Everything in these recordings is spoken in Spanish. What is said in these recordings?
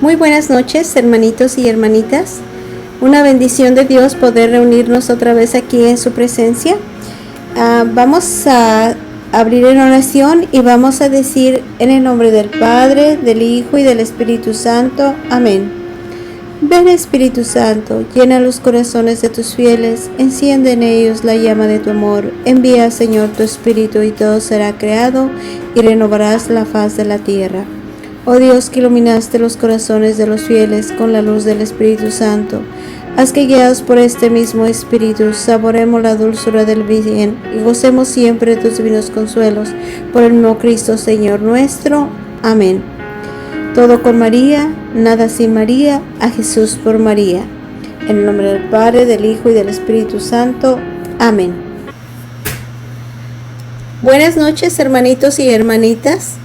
Muy buenas noches, hermanitos y hermanitas. Una bendición de Dios poder reunirnos otra vez aquí en su presencia. Vamos a abrir en oración y vamos a decir en el nombre del Padre, del Hijo y del Espíritu Santo. Amén. Ven, Espíritu Santo, llena los corazones de tus fieles, enciende en ellos la llama de tu amor. Envía, Señor, tu Espíritu y todo será creado y renovarás la faz de la tierra. Oh Dios, que iluminaste los corazones de los fieles con la luz del Espíritu Santo, haz que guiados por este mismo Espíritu saboremos la dulzura del bien y gocemos siempre de tus divinos consuelos. Por el mismo Cristo, Señor nuestro. Amén. Todo con María, nada sin María, a Jesús por María. En el nombre del Padre, del Hijo y del Espíritu Santo. Amén. Buenas noches, hermanitos y hermanitas.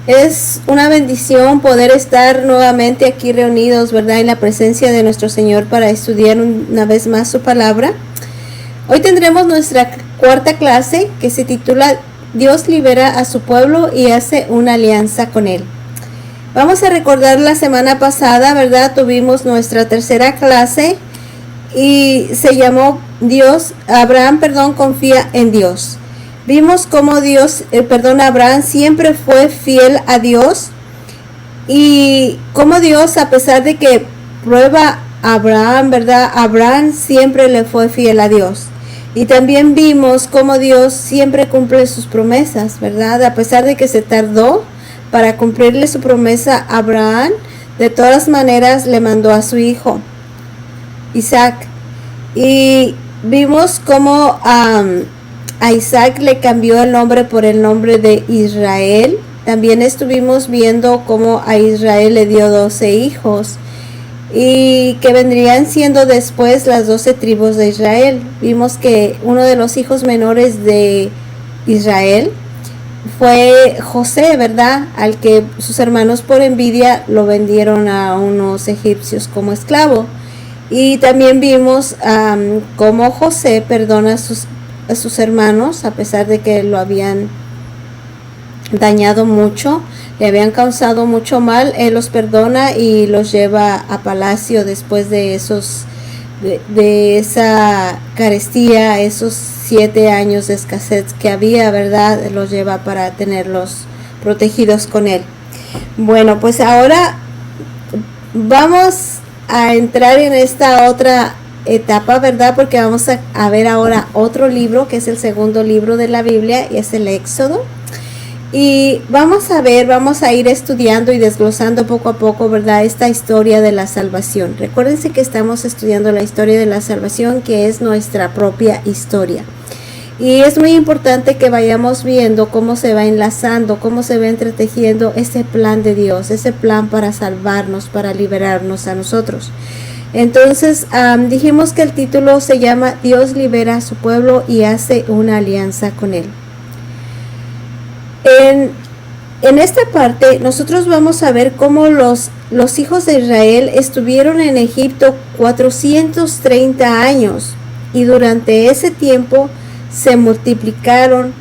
Es una bendición poder estar nuevamente aquí reunidos, ¿verdad?, en la presencia de nuestro Señor para estudiar una vez más su palabra. Hoy tendremos nuestra cuarta clase que se titula Dios libera a su pueblo y hace una alianza con él. Vamos a recordar la semana pasada, ¿verdad? Tuvimos nuestra tercera clase y se llamó Abraham confía en Dios. Vimos cómo Abraham siempre fue fiel a Dios y cómo Dios, a pesar de que prueba a Abraham, ¿verdad? Abraham siempre le fue fiel a Dios. Y también vimos cómo Dios siempre cumple sus promesas, ¿verdad? A pesar de que se tardó para cumplirle su promesa a Abraham, de todas maneras le mandó a su hijo, Isaac. Y vimos cómo a Isaac le cambió el nombre por el nombre de Israel. También estuvimos viendo cómo a Israel le dio 12 hijos y que vendrían siendo después las 12 tribus de Israel. Vimos que uno de los hijos menores de Israel fue José, ¿verdad? Al que sus hermanos por envidia lo vendieron a unos egipcios como esclavo. Y también vimos cómo José perdona a sus hermanos, a pesar de que lo habían dañado mucho, le habían causado mucho mal. Él los perdona y los lleva a palacio después de esa carestía, esos 7 años de escasez que había, ¿verdad? Los lleva para tenerlos protegidos con él. Bueno, pues ahora vamos a entrar en esta otra etapa, ¿verdad? Porque vamos a ver ahora otro libro que es el segundo libro de la Biblia y es el Éxodo. Y vamos a ir estudiando y desglosando poco a poco, ¿verdad?, esta historia de la salvación. Recuérdense que estamos estudiando la historia de la salvación, que es nuestra propia historia. Y es muy importante que vayamos viendo cómo se va enlazando, cómo se va entretejiendo ese plan de Dios, ese plan para salvarnos, para liberarnos a nosotros. Entonces, dijimos que el título se llama Dios libera a su pueblo y hace una alianza con él. En esta parte nosotros vamos a ver cómo los hijos de Israel estuvieron en Egipto 430 años y durante ese tiempo se multiplicaron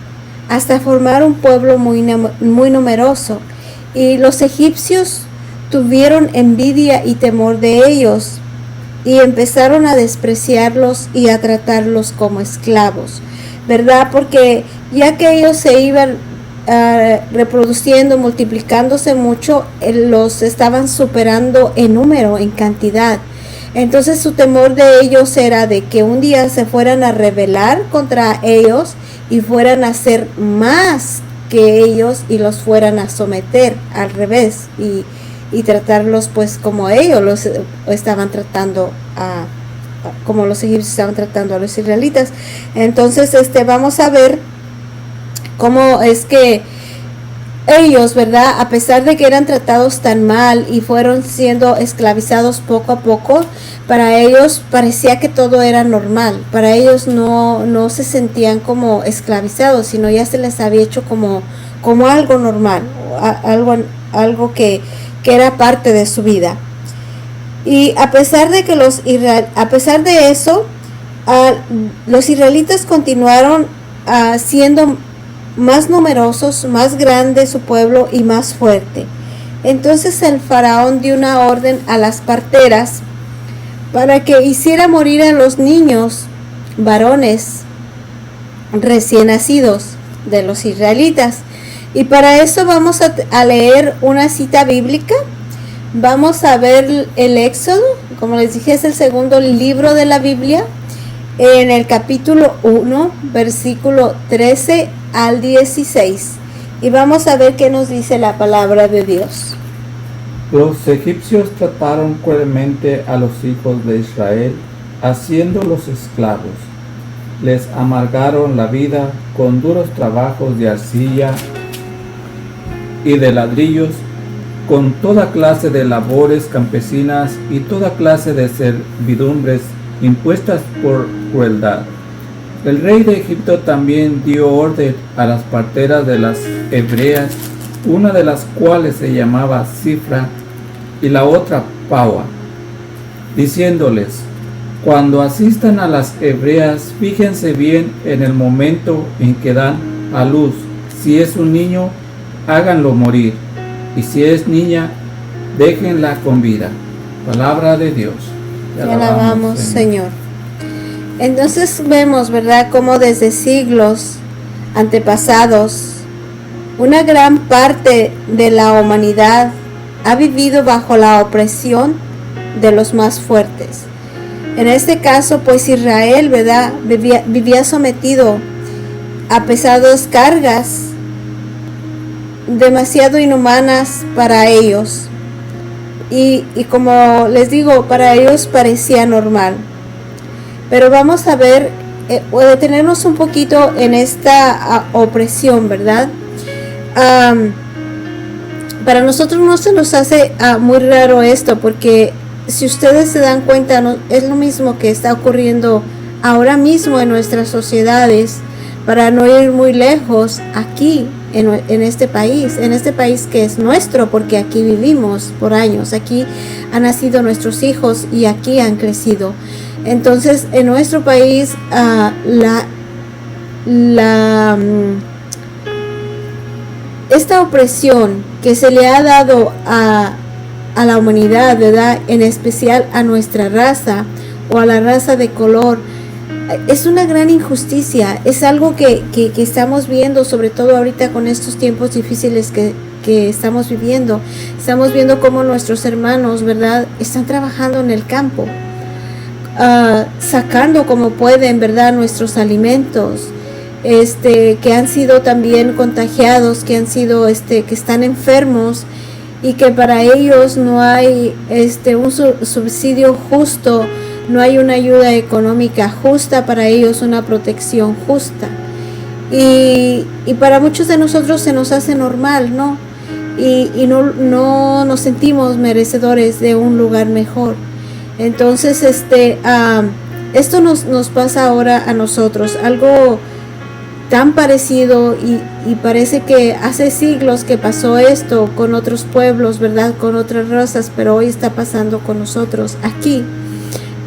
hasta formar un pueblo muy numeroso, y los egipcios tuvieron envidia y temor de ellos y empezaron a despreciarlos y a tratarlos como esclavos, ¿verdad? Porque ya que ellos se iban reproduciendo, multiplicándose mucho, los estaban superando en número, en cantidad. Entonces su temor de ellos era de que un día se fueran a rebelar contra ellos y fueran a ser más que ellos y los fueran a someter al revés y tratarlos pues como ellos los estaban tratando como los egipcios estaban tratando a los israelitas. Entonces vamos a ver cómo es que ellos, ¿verdad?, a pesar de que eran tratados tan mal y fueron siendo esclavizados poco a poco, para ellos parecía que todo era normal. Para ellos no se sentían como esclavizados, sino ya se les había hecho como algo normal, algo que era parte de su vida. Y a pesar de eso, los israelitas continuaron siendo más numerosos, más grande su pueblo y más fuerte. Entonces el faraón dio una orden a las parteras para que hiciera morir a los niños varones recién nacidos de los israelitas. Y para eso vamos a leer una cita bíblica. Vamos a ver el Éxodo, como les dije, es el segundo libro de la Biblia, en el capítulo 1, versículo 13 al 16. Y vamos a ver qué nos dice la palabra de Dios. Los egipcios trataron cruelmente a los hijos de Israel, haciéndolos esclavos. Les amargaron la vida con duros trabajos de arcilla y de ladrillos, con toda clase de labores campesinas y toda clase de servidumbres impuestas por crueldad. El rey de Egipto también dio orden a las parteras de las hebreas, una de las cuales se llamaba Cifra y la otra Paua, diciéndoles: cuando asistan a las hebreas, fíjense bien en el momento en que dan a luz. Si es un niño, háganlo morir, y si es niña, déjenla con vida. Palabra de Dios. Te alabamos, Señor. Entonces vemos, ¿verdad?, cómo desde siglos antepasados, una gran parte de la humanidad ha vivido bajo la opresión de los más fuertes. En este caso, pues Israel, ¿verdad?, vivía sometido a pesadas cargas demasiado inhumanas para ellos. Y como les digo, para ellos parecía normal. Pero vamos a ver, o detenernos un poquito en esta opresión, ¿verdad? Para nosotros no se nos hace muy raro esto, porque si ustedes se dan cuenta, no, es lo mismo que está ocurriendo ahora mismo en nuestras sociedades, para no ir muy lejos, aquí en este país que es nuestro, porque aquí vivimos por años, aquí han nacido nuestros hijos y aquí han crecido. Entonces, en nuestro país, esta opresión que se le ha dado a la humanidad, ¿verdad?, en especial a nuestra raza o a la raza de color, es una gran injusticia. Es algo que estamos viendo, sobre todo ahorita con estos tiempos difíciles que estamos viviendo. Estamos viendo cómo nuestros hermanos, ¿verdad?, están trabajando en el campo, sacando como pueden, ¿verdad?, nuestros alimentos, que han sido también contagiados, que han sido, que están enfermos, y que para ellos no hay un subsidio justo, no hay una ayuda económica justa para ellos, una protección justa. Y para muchos de nosotros se nos hace normal, ¿no? Y no nos sentimos merecedores de un lugar mejor. Entonces, esto nos pasa ahora a nosotros, algo tan parecido, y parece que hace siglos que pasó esto con otros pueblos, ¿verdad?, con otras razas, pero hoy está pasando con nosotros aquí.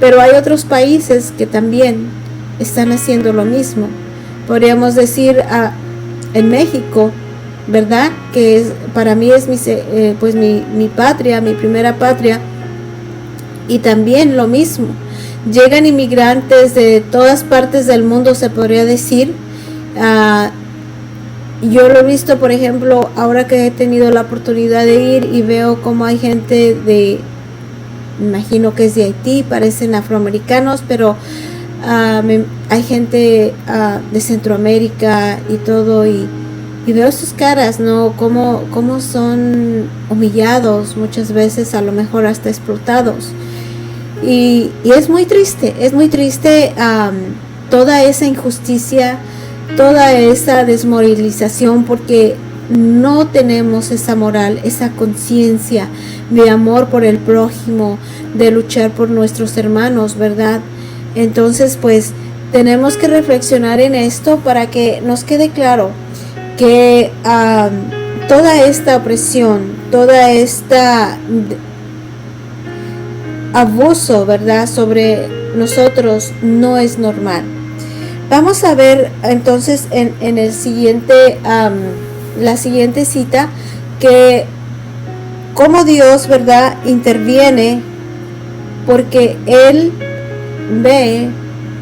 Pero hay otros países que también están haciendo lo mismo. Podríamos decir en México, ¿verdad?, que para mí es mi patria, mi primera patria, y también lo mismo. Llegan inmigrantes de todas partes del mundo, se podría decir. Yo lo he visto, por ejemplo, ahora que he tenido la oportunidad de ir, y veo cómo hay gente me imagino que es de Haití, parecen afroamericanos, pero hay gente de Centroamérica y todo, y veo sus caras, ¿no?, cómo son humillados, muchas veces a lo mejor hasta explotados, y es muy triste toda esa injusticia, toda esa desmoralización, porque no tenemos esa moral, esa conciencia de amor por el prójimo, de luchar por nuestros hermanos, ¿verdad? Entonces, pues, tenemos que reflexionar en esto para que nos quede claro que toda esta opresión, toda esta abuso, ¿verdad?, sobre nosotros no es normal. Vamos a ver entonces en el siguiente, la siguiente cita, que cómo Dios, ¿verdad?, interviene, porque Él ve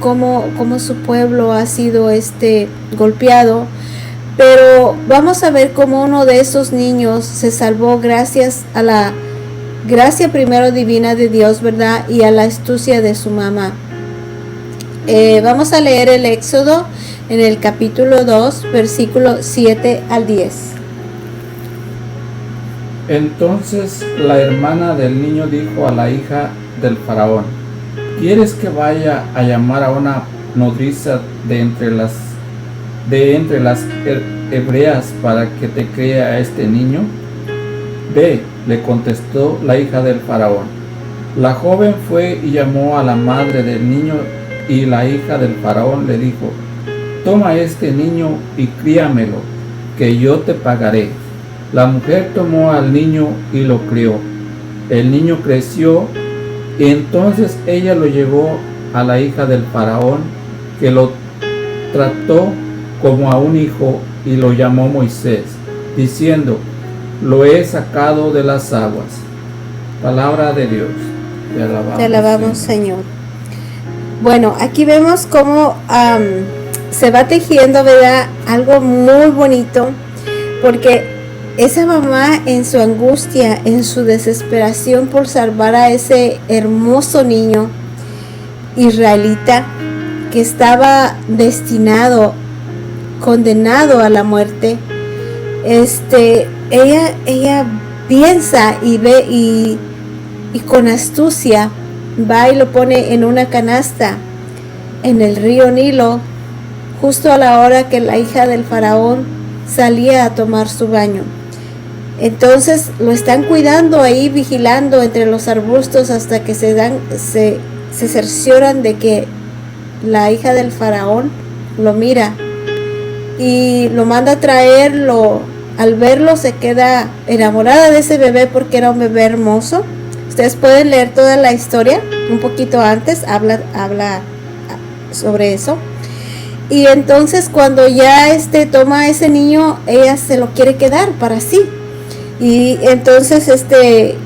cómo su pueblo ha sido golpeado. Pero vamos a ver cómo uno de esos niños se salvó gracias a la gracia primero divina de Dios, ¿verdad?, y a la astucia de su mamá. Vamos a leer el Éxodo en el capítulo 2, versículo 7 al 10. Entonces la hermana del niño dijo a la hija del faraón: ¿Quieres que vaya a llamar a una nodriza de entre las hebreas para que te críe a este niño? Ve, le contestó la hija del faraón. La joven fue y llamó a la madre del niño, y la hija del faraón le dijo: toma este niño y críamelo, que yo te pagaré. La mujer tomó al niño y lo crió. El niño creció, y entonces ella lo llevó a la hija del faraón, que lo trató como a un hijo, y lo llamó Moisés, diciendo: lo he sacado de las aguas. Palabra de Dios. Te alabamos, Señor. Bueno, aquí vemos cómo se va tejiendo, ¿verdad?, algo muy bonito, porque esa mamá, en su angustia, en su desesperación por salvar a ese hermoso niño israelita que estaba destinado, condenado a la muerte, ella piensa y ve, y con astucia va y lo pone en una canasta en el río Nilo, justo a la hora que la hija del faraón salía a tomar su baño. Entonces lo están cuidando ahí, vigilando entre los arbustos, hasta que se cercioran de que la hija del faraón lo mira y lo manda a traerlo. Al verlo se queda enamorada de ese bebé, porque era un bebé hermoso. Ustedes pueden leer toda la historia un poquito antes, habla sobre eso. Y entonces cuando ya toma a ese niño, ella se lo quiere quedar para sí. Y entonces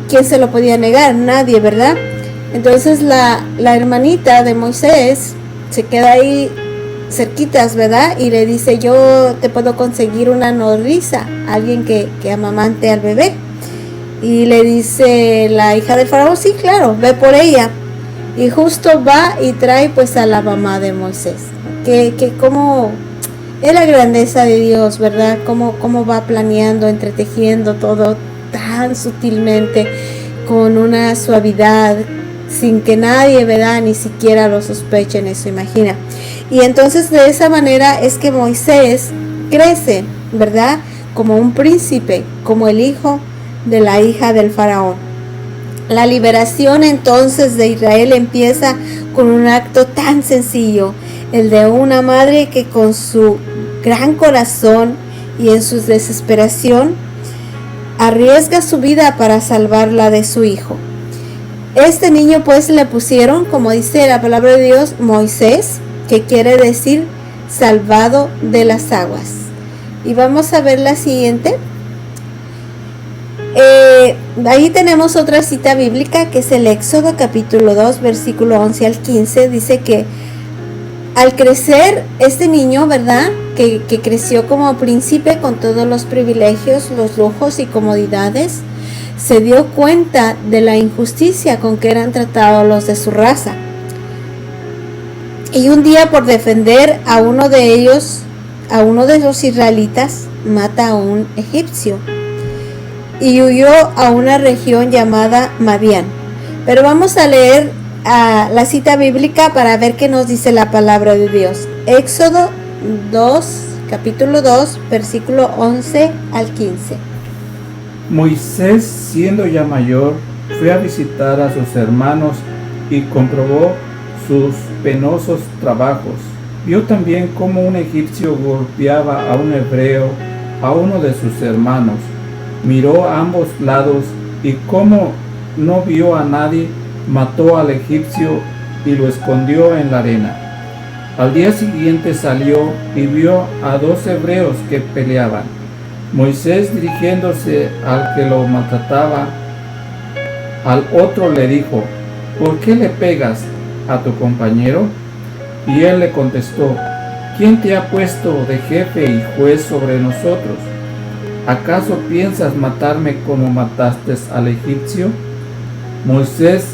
¿quién se lo podía negar? Nadie, ¿verdad? Entonces la hermanita de Moisés se queda ahí cerquitas, ¿verdad? Y le dice: yo te puedo conseguir una nodriza, alguien que amamante al bebé. Y le dice la hija del faraón: sí, claro, ve por ella. Y justo va y trae pues a la mamá de Moisés. Que como es la grandeza de Dios, ¿verdad? Cómo va planeando, entretejiendo todo tan sutilmente, con una suavidad, sin que nadie, ¿verdad?, ni siquiera lo sospeche ni se imagina. Y entonces de esa manera es que Moisés crece, ¿verdad?, como un príncipe, como el hijo de la hija del faraón. La liberación entonces de Israel empieza con un acto tan sencillo, el de una madre que con su gran corazón y en su desesperación arriesga su vida para salvarla de su hijo. Este niño pues le pusieron, como dice la palabra de Dios, Moisés, que quiere decir salvado de las aguas. Y vamos a ver la siguiente. Ahí tenemos otra cita bíblica, que es el Éxodo capítulo 2, versículo 11 al 15. Dice que al crecer este niño, ¿verdad?, que creció como príncipe con todos los privilegios, los lujos y comodidades, se dio cuenta de la injusticia con que eran tratados los de su raza. Y un día, por defender a uno de ellos, a uno de los israelitas, mata a un egipcio y huyó a una región llamada Madián. Pero vamos a leer la cita bíblica para ver qué nos dice la palabra de Dios. Éxodo 2, capítulo 2, versículo 11 al 15. Moisés, siendo ya mayor, fue a visitar a sus hermanos y comprobó sus penosos trabajos. Vio también cómo un egipcio golpeaba a un hebreo, a uno de sus hermanos. Miró a ambos lados, y como no vio a nadie, mató al egipcio y lo escondió en la arena. Al día siguiente salió y vio a 2 hebreos que peleaban. Moisés, dirigiéndose al que lo maltrataba, al otro le dijo: ¿por qué le pegas a tu compañero? Y él le contestó: ¿quién te ha puesto de jefe y juez sobre nosotros? ¿Acaso piensas matarme como mataste al egipcio? Moisés,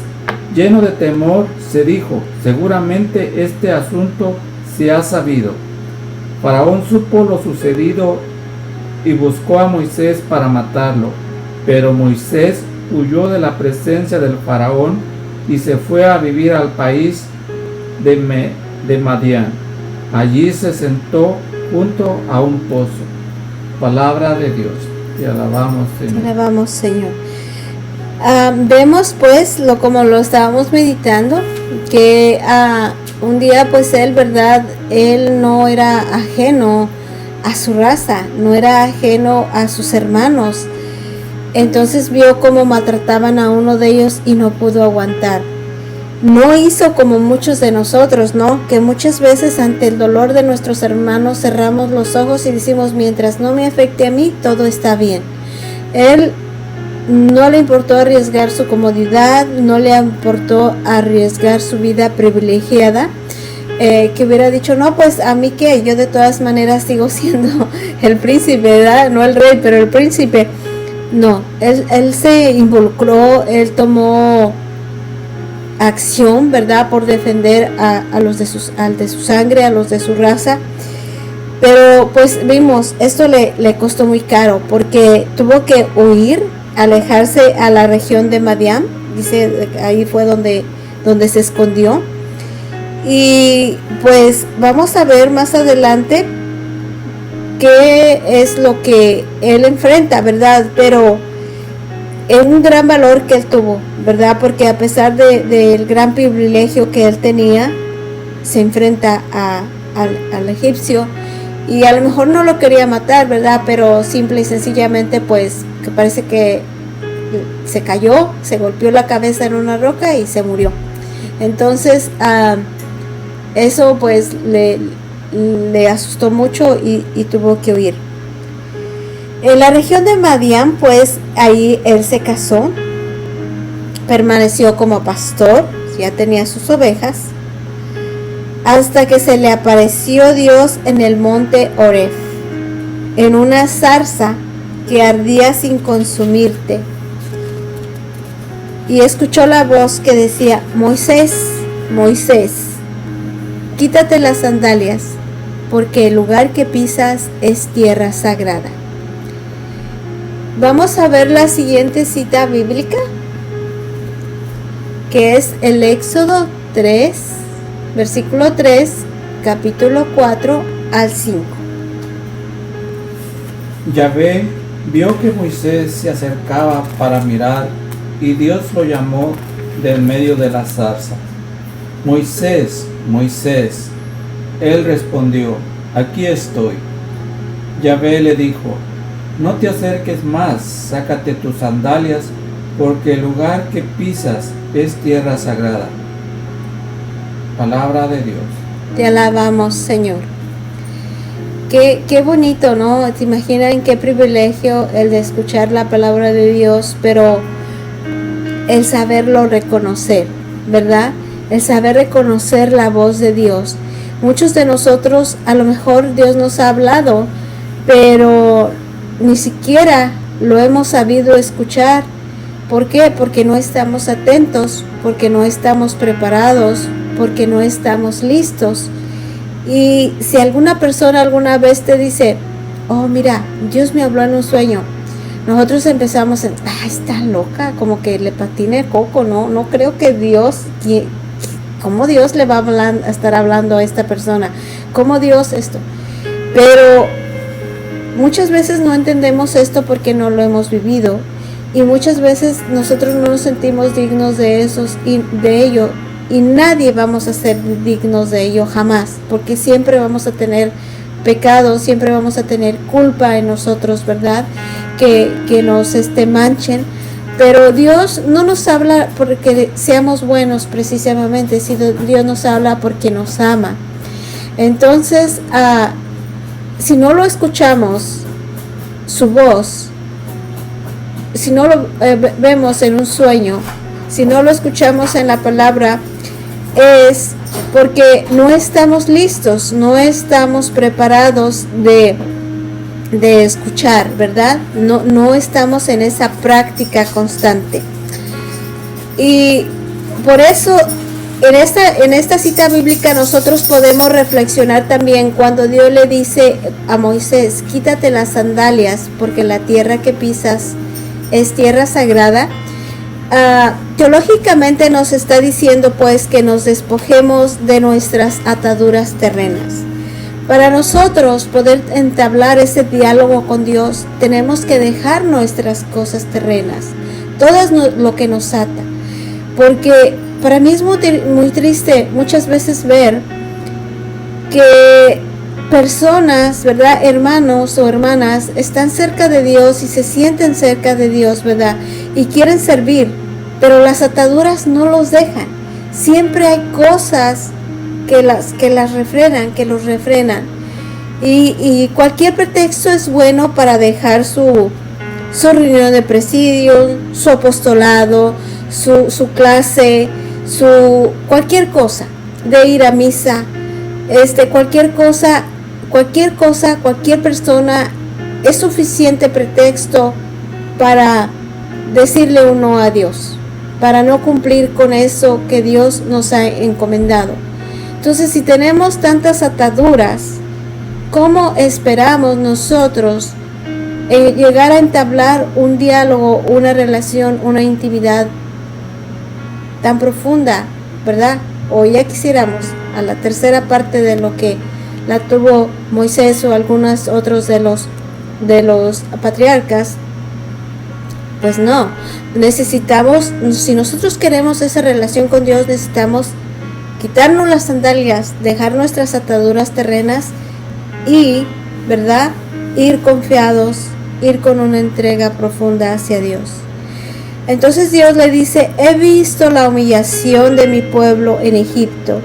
lleno de temor, se dijo: seguramente este asunto se ha sabido. Faraón supo lo sucedido y buscó a Moisés para matarlo, pero Moisés huyó de la presencia del faraón y se fue a vivir al país de Madián. Allí se sentó junto a un pozo. Palabra de Dios. Te alabamos, Señor. Te alabamos, Señor. Vemos pues, como lo estábamos meditando, que un día pues él, ¿verdad? Él no era ajeno a su raza, no era ajeno a sus hermanos. Entonces vio cómo maltrataban a uno de ellos y no pudo aguantar. No hizo como muchos de nosotros, ¿no? Que muchas veces ante el dolor de nuestros hermanos cerramos los ojos y decimos: mientras no me afecte a mí, todo está bien. Él no le importó arriesgar su comodidad, no le importó arriesgar su vida privilegiada, que hubiera dicho: no, pues a mí que yo de todas maneras sigo siendo el príncipe, ¿verdad? No el rey, pero el príncipe. No, él se involucró, él tomó acción, ¿verdad? Por defender al de su sangre, a los de su raza. Pero pues vimos, esto le costó muy caro, porque tuvo que huir, alejarse a la región de Madián. Dice, ahí fue donde se escondió. Y pues vamos a ver más adelante qué es lo que él enfrenta, ¿verdad? Pero es un gran valor que él tuvo, ¿verdad? Porque a pesar del gran privilegio que él tenía, se enfrenta al egipcio, y a lo mejor no lo quería matar, ¿verdad? Pero simple y sencillamente pues que parece que se cayó, se golpeó la cabeza en una roca y se murió. Entonces eso pues le asustó mucho y tuvo que huir. En la región de Madián, pues ahí él se casó, permaneció como pastor, ya tenía sus ovejas, hasta que se le apareció Dios en el monte Horeb, en una zarza que ardía sin consumirte, y escuchó la voz que decía: Moisés, Moisés, quítate las sandalias, porque el lugar que pisas es tierra sagrada. Vamos a ver la siguiente cita bíblica, que es el Éxodo 3, versículo 3, capítulo 4 al 5. Yahvé vio que Moisés se acercaba para mirar, y Dios lo llamó del medio de la zarza: Moisés, Moisés. Él respondió: aquí estoy. Yahvé le dijo: no te acerques más, sácate tus sandalias, porque el lugar que pisas es tierra sagrada. Palabra de Dios. Te alabamos, Señor. Qué bonito, ¿no? ¿Te imaginan qué privilegio el de escuchar la palabra de Dios, pero el saberlo reconocer, ¿verdad? El saber reconocer la voz de Dios. Muchos de nosotros, a lo mejor Dios nos ha hablado, pero ni siquiera lo hemos sabido escuchar. ¿Por qué? Porque no estamos atentos, porque no estamos preparados, porque no estamos listos. Y si alguna persona alguna vez te dice: oh, mira, Dios me habló en un sueño, nosotros empezamos en: está loca, como que le patina el coco, no creo que Dios, ¿cómo Dios le va a estar hablando a esta persona? ¿Cómo Dios esto? Pero muchas veces no entendemos esto porque no lo hemos vivido, y muchas veces nosotros no nos sentimos dignos de ello, y nadie vamos a ser dignos de ello jamás, porque siempre vamos a tener pecado, siempre vamos a tener culpa en nosotros, ¿verdad? Que nos manchen. Pero Dios no nos habla porque seamos buenos precisamente, sino Dios nos habla porque nos ama. Entonces, si no lo escuchamos, su voz, si no lo vemos en un sueño, si no lo escuchamos en la palabra, es porque no estamos listos, no estamos preparados de escuchar, ¿verdad? No estamos en esa práctica constante. Y por eso en esta cita bíblica nosotros podemos reflexionar también cuando Dios le dice a Moisés: quítate las sandalias porque la tierra que pisas es tierra sagrada. Teológicamente nos está diciendo pues que nos despojemos de nuestras ataduras terrenas. Para nosotros poder entablar ese diálogo con Dios, tenemos que dejar nuestras cosas terrenas, todo lo que nos ata. Porque para mí es muy triste muchas veces ver que personas, ¿verdad?, hermanos o hermanas, están cerca de Dios y se sienten cerca de Dios, ¿verdad?, y quieren servir, pero las ataduras no los dejan. Siempre hay cosas que las refrenan, que los refrenan. Y cualquier pretexto es bueno para dejar su reunión de presidio, su apostolado, su clase, cualquier cosa, de ir a misa, cualquier persona es suficiente pretexto para decirle un no a Dios, para no cumplir con eso que Dios nos ha encomendado. Entonces, si tenemos tantas ataduras, ¿cómo esperamos nosotros llegar a entablar un diálogo, una relación, una intimidad tan profunda, ¿verdad? O ya quisiéramos a la tercera parte de lo que la tuvo Moisés o algunos otros de los patriarcas. Pues no, necesitamos, si nosotros queremos esa relación con Dios, necesitamos quitarnos las sandalias, dejar nuestras ataduras terrenas y, ¿verdad?, ir confiados, ir con una entrega profunda hacia Dios. Entonces Dios le dice: he visto la humillación de mi pueblo en Egipto,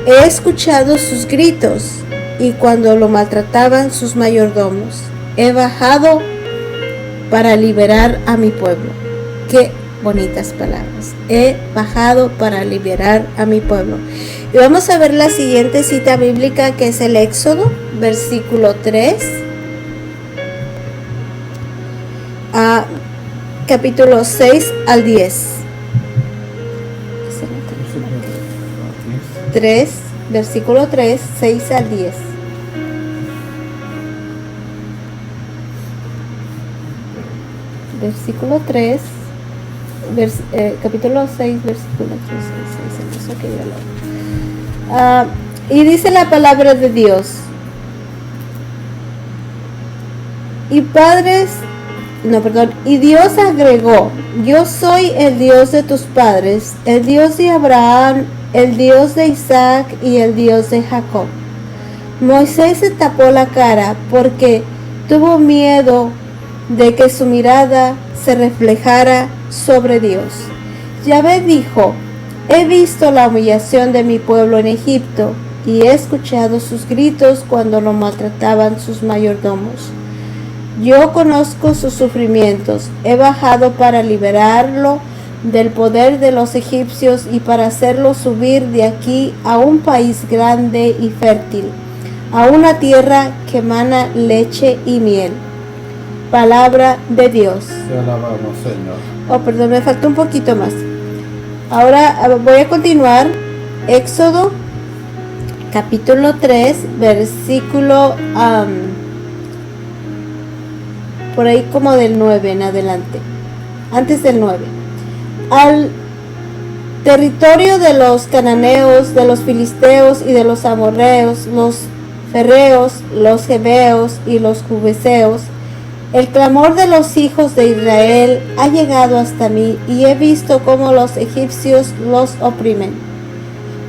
he escuchado sus gritos y cuando lo maltrataban sus mayordomos, he bajado para liberar a mi pueblo. Qué bonitas palabras. He bajado para liberar a mi pueblo. Y vamos a ver la siguiente cita bíblica, que es el Éxodo, versículo 3. Capítulo 6 al 10. 3, versículo 3, 6 al 10. Versículo 3, capítulo 6, versículo 3, 6, y dice la palabra de Dios: y Dios agregó: yo soy el Dios de tus padres, el Dios de Abraham, el Dios de Isaac y el Dios de Jacob. Moisés se tapó la cara porque tuvo miedo de que su mirada se reflejara sobre Dios. Yahvé dijo: he visto la humillación de mi pueblo en Egipto y he escuchado sus gritos cuando lo maltrataban sus mayordomos. Yo conozco sus sufrimientos, he bajado para liberarlo del poder de los egipcios y para hacerlo subir de aquí a un país grande y fértil, a una tierra que emana leche y miel. Palabra de Dios. Te alabamos, Señor. Oh, perdón, me faltó un poquito más. Ahora voy a continuar. Éxodo, capítulo 3, versículo por ahí como del 9 en adelante. Antes del 9. Al territorio de los cananeos, de los filisteos y de los amorreos, los ferreos, los jebeos y los jubeseos, el clamor de los hijos de Israel ha llegado hasta mí y he visto cómo los egipcios los oprimen.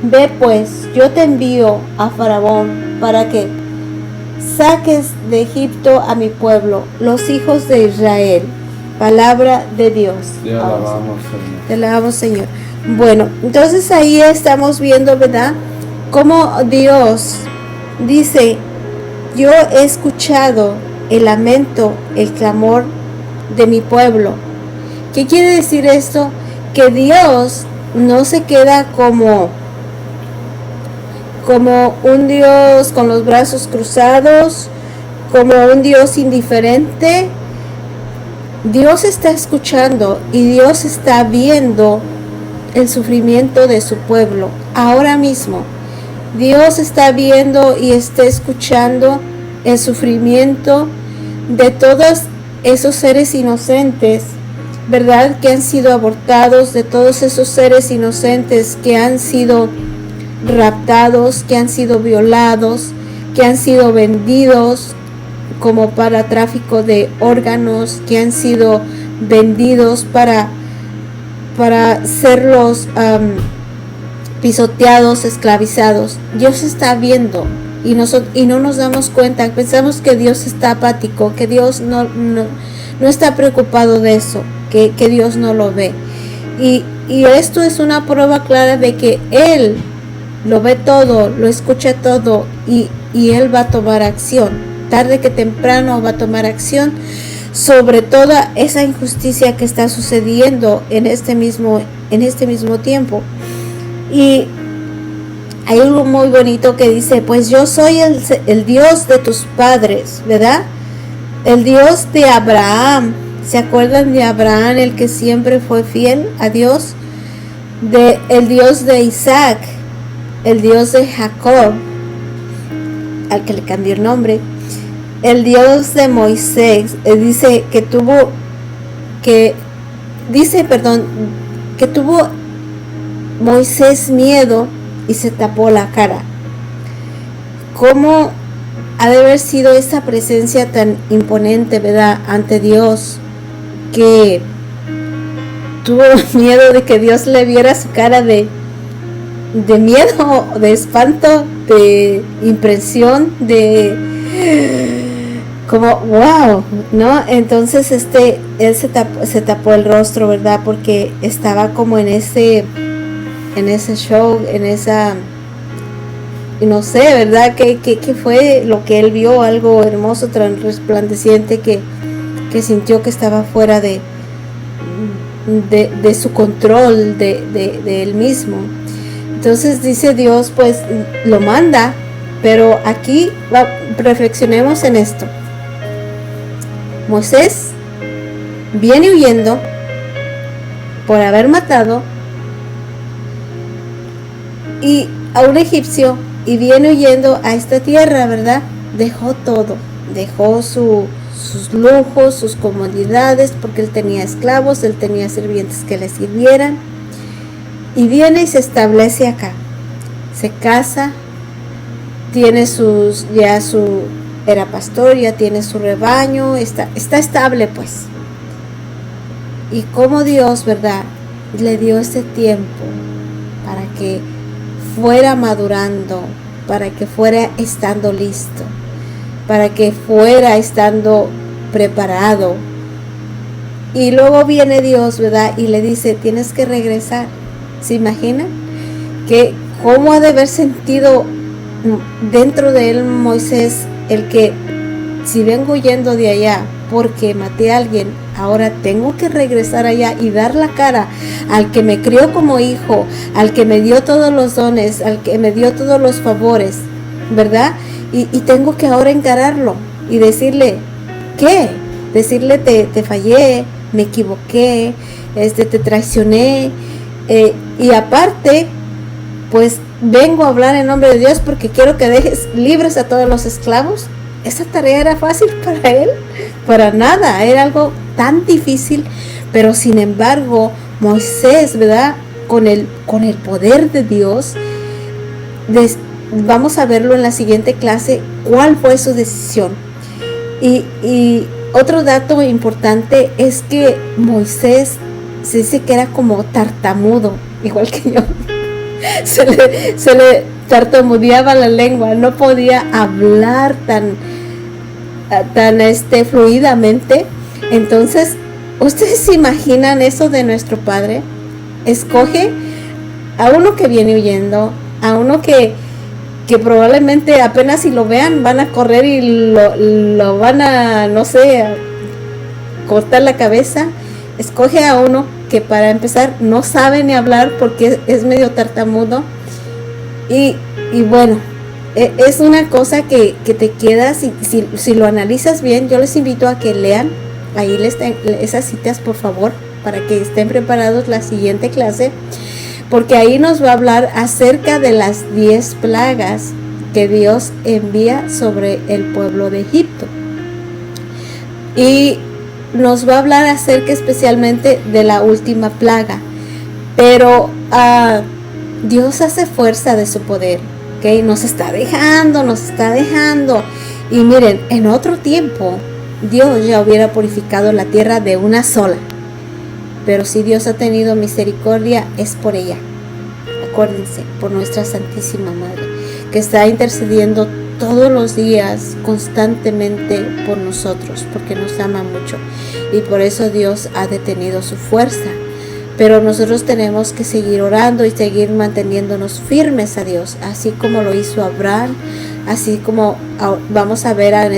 Ve pues, yo te envío a Faraón para que saques de Egipto a mi pueblo, los hijos de Israel. Palabra de Dios. Te alabamos, Señor. Te alabamos, Señor. Bueno, entonces ahí estamos viendo, ¿verdad?, cómo Dios dice: yo he escuchado el lamento, el clamor de mi pueblo. ¿Qué quiere decir esto? Que Dios no se queda como un Dios con los brazos cruzados, como un Dios indiferente. Dios está escuchando y Dios está viendo el sufrimiento de su pueblo. Ahora mismo, Dios está viendo y está escuchando el sufrimiento de todos esos seres inocentes, ¿verdad? Que han sido abortados, de todos esos seres inocentes que han sido raptados, que han sido violados, que han sido vendidos como para tráfico de órganos, que han sido vendidos para serlos pisoteados, esclavizados. Dios está viendo y no nos damos cuenta. Pensamos que Dios está apático, que Dios no está preocupado de eso, que Dios no lo ve. Y esto es una prueba clara de que Él lo ve todo, lo escucha todo y Él va a tomar acción. Tarde que temprano va a tomar acción sobre toda esa injusticia que está sucediendo en este mismo tiempo. Y hay algo muy bonito que dice, pues yo soy el Dios de tus padres, ¿verdad? El Dios de Abraham. ¿Se acuerdan de Abraham, el que siempre fue fiel a Dios? El Dios de Isaac, el Dios de Jacob, al que le cambió el nombre. El Dios de Moisés, dice que tuvo Moisés miedo y se tapó la cara. ¿Cómo ha de haber sido esa presencia tan imponente, verdad, ante Dios, que tuvo miedo de que Dios le viera su cara de miedo, de espanto, de impresión, de como wow, ¿no? Entonces él se tapó el rostro, ¿verdad? Porque estaba como en ese show, no sé, ¿verdad? ¿Qué fue lo que él vio? Algo hermoso, resplandeciente que sintió que estaba fuera de su control, de él mismo. Entonces dice Dios, pues lo manda, pero aquí reflexionemos en esto. Moisés viene huyendo por haber matado a un egipcio y viene huyendo a esta tierra, ¿verdad? Dejó todo, dejó sus lujos, sus comodidades, porque él tenía esclavos, él tenía sirvientes que le sirvieran, y viene y se establece acá, se casa, tiene era pastor, ya tiene su rebaño, está estable pues. Y como Dios, ¿verdad?, le dio ese tiempo para que fuera madurando, para que fuera estando listo, para que fuera estando preparado. Y luego viene Dios, ¿verdad?, y le dice, tienes que regresar. ¿Se imaginan? ¿Cómo ha de haber sentido dentro de él Moisés el que, si vengo huyendo de allá porque maté a alguien, ahora tengo que regresar allá y dar la cara al que me crió como hijo, al que me dio todos los dones, al que me dio todos los favores, ¿verdad? Y tengo que ahora encararlo y decirle, ¿qué? Decirle, te fallé, me equivoqué, te traicioné, y aparte, pues vengo a hablar en nombre de Dios porque quiero que dejes libres a todos los esclavos. Esa tarea era fácil para él, para nada, era algo tan difícil, pero sin embargo Moisés, ¿verdad?, con el poder de Dios, vamos a verlo en la siguiente clase, cuál fue su decisión. Y otro dato importante es que Moisés se dice que era como tartamudo, igual que yo. Se le tartamudeaba la lengua, no podía hablar tan fluidamente. Entonces, ¿ustedes se imaginan eso de nuestro Padre? Escoge a uno que viene huyendo, a uno que que probablemente apenas si lo vean van a correr y lo van a, no sé, a cortar la cabeza. Escoge a uno que para empezar no sabe ni hablar porque es medio tartamudo. Y bueno, es una cosa que te queda, si lo analizas bien. Yo les invito a que lean ahí esas citas, por favor, para que estén preparados la siguiente clase, porque ahí nos va a hablar acerca de las 10 plagas que Dios envía sobre el pueblo de Egipto. Y nos va a hablar acerca especialmente de la última plaga. Pero Dios hace fuerza de su poder, ¿ok? Nos está dejando. Y miren, en otro tiempo Dios ya hubiera purificado la tierra de una sola. Pero si Dios ha tenido misericordia, es por ella. Acuérdense, por nuestra Santísima Madre, que está intercediendo todos los días, constantemente por nosotros, porque nos ama mucho. Y por eso Dios ha detenido su fuerza. Pero nosotros tenemos que seguir orando y seguir manteniéndonos firmes a Dios, así como lo hizo Abraham, así como vamos a ver en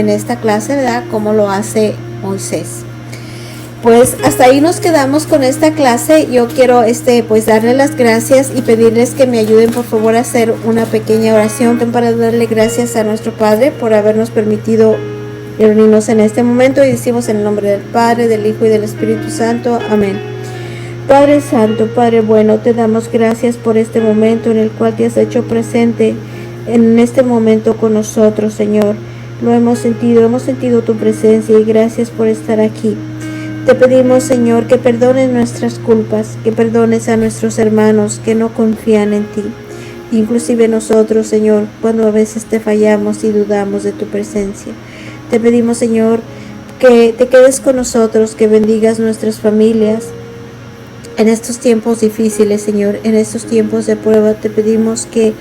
esta clase, ¿verdad?, cómo lo hace Moisés. Pues hasta ahí nos quedamos con esta clase. Yo quiero pues darle las gracias y pedirles que me ayuden por favor a hacer una pequeña oración para darle gracias a nuestro Padre por habernos permitido reunirnos en este momento, y decimos en el nombre del Padre, del Hijo y del Espíritu Santo. Amén. Padre Santo, Padre bueno, te damos gracias por este momento en el cual te has hecho presente en este momento con nosotros, Señor. Lo hemos sentido tu presencia, y gracias por estar aquí. Te pedimos, Señor, que perdones nuestras culpas, que perdones a nuestros hermanos que no confían en ti. Inclusive nosotros, Señor, cuando a veces te fallamos y dudamos de tu presencia. Te pedimos, Señor, que te quedes con nosotros, que bendigas nuestras familias. En estos tiempos difíciles, Señor, en estos tiempos de prueba, te pedimos que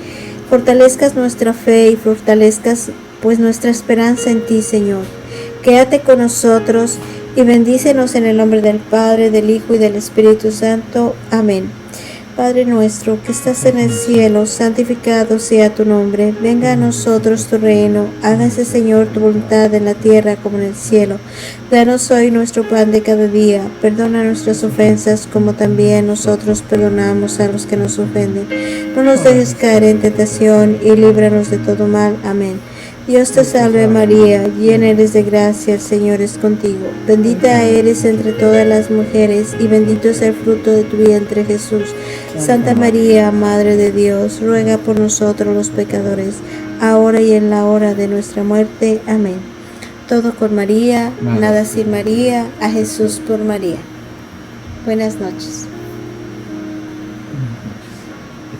fortalezcas nuestra fe y fortalezcas pues nuestra esperanza en ti, Señor. Quédate con nosotros y bendícenos en el nombre del Padre, del Hijo y del Espíritu Santo. Amén. Padre nuestro que estás en el cielo, santificado sea tu nombre. Venga a nosotros tu reino. Hágase, Señor, tu voluntad en la tierra como en el cielo. Danos hoy nuestro pan de cada día. Perdona nuestras ofensas como también nosotros perdonamos a los que nos ofenden. No nos dejes caer en tentación y líbranos de todo mal. Amén. Dios te salve María, llena eres de gracia, el Señor es contigo. Bendita eres entre todas las mujeres y bendito es el fruto de tu vientre, Jesús. Santa María, Madre de Dios, ruega por nosotros los pecadores, ahora y en la hora de nuestra muerte. Amén. Todo con María, nada sin María, a Jesús por María. Buenas noches.